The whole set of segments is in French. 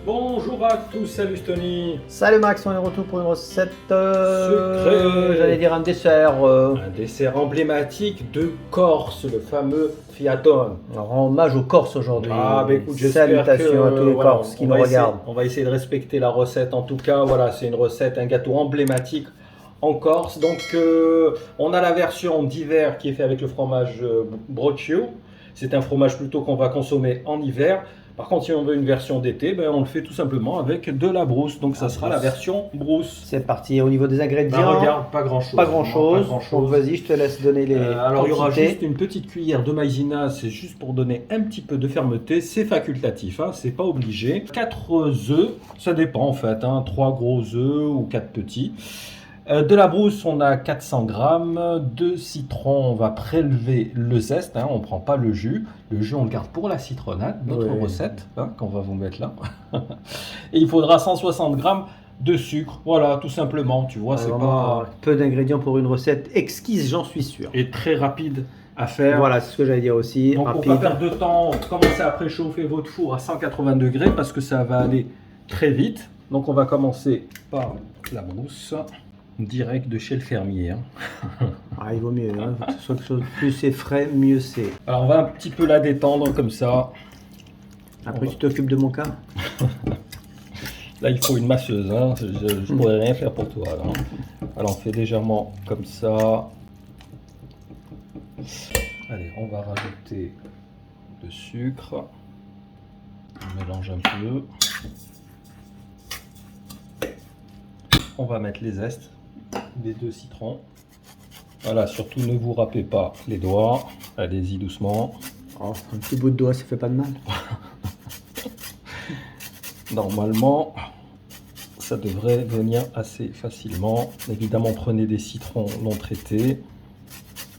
Bonjour à tous, salut Tony. Salut Max, on est de retour pour une recette Secret. j'allais dire un dessert Un dessert emblématique de Corse, le fameux fiaton. on rend hommage aux Corses aujourd'hui. Ah bah écoute, j'espère Salutations que à tous les voilà, Corses qui on nous va essayer- regardent. on va essayer de respecter la recette. En tout cas, voilà, c'est une recette, un gâteau emblématique en Corse. Donc on a la version d'hiver qui est faite avec le fromage broccio. C'est un fromage plutôt qu'on va consommer en hiver. Par contre, si on veut une version d'été, ben, on le fait tout simplement avec de la brousse. Donc ça sera la version brousse. C'est parti, au niveau des ingrédients, Ben, regarde, pas grand chose. pas grand chose. Donc vas-y, je te laisse donner les Alors il y aura quantités. juste une petite cuillère de maïzena, c'est juste pour donner un petit peu de fermeté, c'est facultatif, hein, c'est pas obligé. 4 œufs, ça dépend en fait, hein, 3 gros œufs ou 4 petits. De la brousse, on a 400 grammes. De citron, on va prélever le zeste, hein, on ne prend pas le jus. Le jus, on le garde pour la citronnade, notre Oui. recette, hein, qu'on va vous mettre là. Et il faudra 160 grammes de sucre, voilà, tout simplement, tu vois, c'est Vraiment, pas... peu d'ingrédients pour une recette exquise, j'en suis sûr. Et très rapide à faire. Voilà, c'est ce que j'allais dire aussi. Donc rapide. pour pas perdre de temps, commencez à préchauffer votre four à 180 degrés parce que ça va aller très vite. Donc on va commencer par la brousse, direct de chez le fermier, hein. Ah, il vaut mieux, hein. Faut que ce soit quelque chose de plus c'est frais, mieux c'est. Alors on va un petit peu la détendre comme ça. Après, tu t'occupes de mon cas. Là il faut une masseuse, hein. Je pourrais rien faire pour toi. Là. Alors on fait légèrement comme ça. Allez, on va rajouter le sucre. On mélange un peu. On va mettre les zestes des 2 citrons. Voilà, surtout ne vous râpez pas les doigts. Allez-y doucement. Oh, un petit bout de doigt, ça fait pas de mal. Normalement, ça devrait venir assez facilement. Évidemment, prenez des citrons non traités.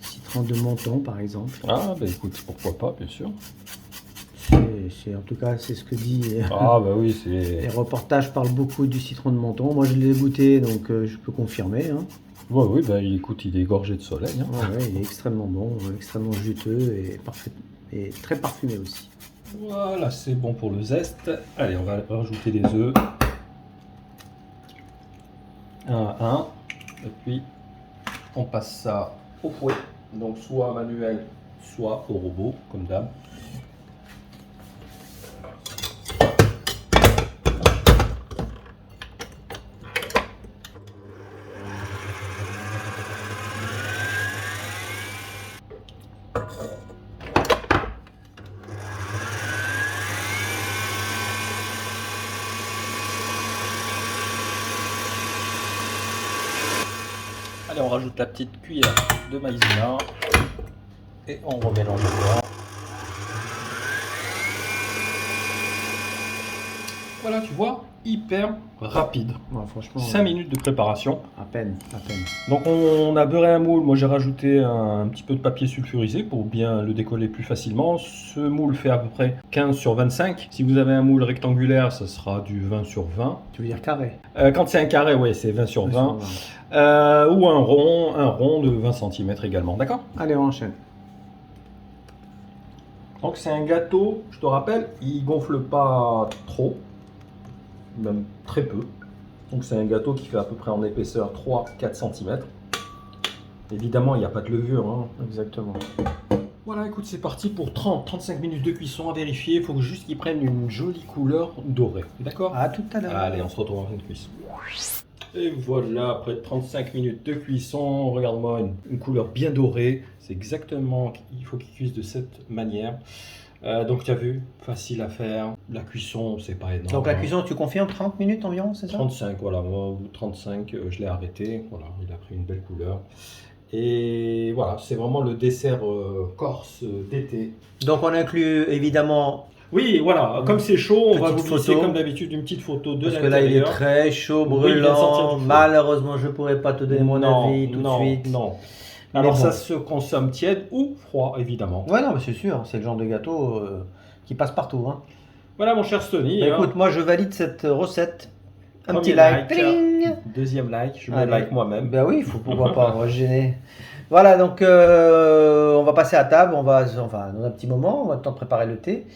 Citron de Menton, par exemple. Ah, bah écoute, pourquoi pas, bien sûr. En tout cas, c'est ce que dit. Ah, bah oui, Les c'est... reportages parlent beaucoup du citron de Menton. Moi, je l'ai goûté, donc je peux confirmer, hein. Ouais, oui, bah écoute, il est gorgé de soleil, hein. Ouais, il est extrêmement bon, extrêmement juteux et, et très parfumé aussi. Voilà, c'est bon pour le zeste. Allez, on va rajouter les œufs. Un à un. Et puis, on passe ça au fouet. Donc, soit manuel, soit au robot, comme d'hab. Allez, on rajoute la petite cuillère de maïzena et on remélange encore. Voilà, tu vois, hyper rapide. Ouais, franchement, 5 minutes de préparation. à peine, à peine. Donc on a beurré un moule, moi j'ai rajouté un petit peu de papier sulfurisé pour bien le décoller plus facilement. Ce moule fait à peu près 15 sur 25. Si vous avez un moule rectangulaire, ça sera du 20 sur 20. Tu veux dire carré? Quand c'est un carré, ouais, c'est 20 sur 20. Ou un rond de 20 cm également, d'accord? Allez, on enchaîne. Donc c'est un gâteau, je te rappelle, il gonfle pas trop, même très peu. Donc c'est un gâteau qui fait à peu près en épaisseur 3-4 cm. Évidemment, il n'y a pas de levure, hein. Exactement. Voilà, écoute, c'est parti pour 30-35 minutes de cuisson à vérifier. Il faut juste qu'il prenne une jolie couleur dorée. D'accord? À tout à l'heure. Allez, on se retrouve en fin de cuisson. Et voilà, après 35 minutes de cuisson, regarde-moi, une couleur bien dorée. C'est exactement, il faut qu'il cuise de cette manière. Donc tu as vu, facile à faire. La cuisson, c'est pas énorme. Donc la cuisson, tu confirmes 30 minutes environ, c'est ça? 35, voilà, moi au bout de 35, je l'ai arrêté. Voilà, il a pris une belle couleur. Et voilà, c'est vraiment le dessert corse d'été. Donc on inclut évidemment, Oui, voilà, comme c'est chaud, on va vous Petite glisser photo. comme d'habitude une petite photo de parce que là il est l'intérieur. très chaud, Oui, il vient de sortir brûlant. du four. Malheureusement, je pourrais pas te donner mon Non, avis tout non, de suite. non. Mais Alors bon. ça se consomme tiède ou froid, évidemment. Ouais, non, mais c'est sûr, c'est le genre de gâteau qui passe partout, hein. Voilà mon cher Stony. Bah, hein. écoute, moi je valide cette recette. Un Premier petit like. like. Pling. Deuxième like, je me Allez. like moi-même. Ben oui, il faut pouvoir pas, on va se gêner. Voilà, donc on va passer à table, on va dans un petit moment, on va le temps de préparer le thé.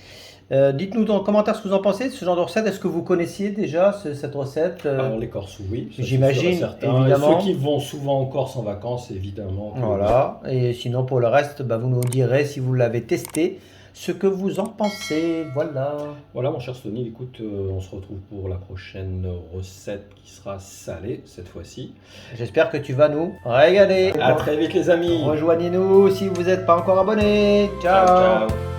Dites-nous dans les commentaires ce que vous en pensez de ce genre de recette. Est-ce que vous connaissiez déjà cette recette Alors les Corses, oui. ça, c'est J'imagine, sûr et certain. évidemment. Et ceux qui vont souvent en Corse en vacances, évidemment. Voilà. Et sinon, pour le reste, bah, vous nous direz si vous l'avez testé, ce que vous en pensez. Voilà. Voilà, mon cher Sony, écoute, on se retrouve pour la prochaine recette qui sera salée cette fois-ci. J'espère que tu vas nous régaler. À très vite, les amis. Rejoignez-nous si vous n'êtes pas encore abonné. Ciao, Ciao. ciao.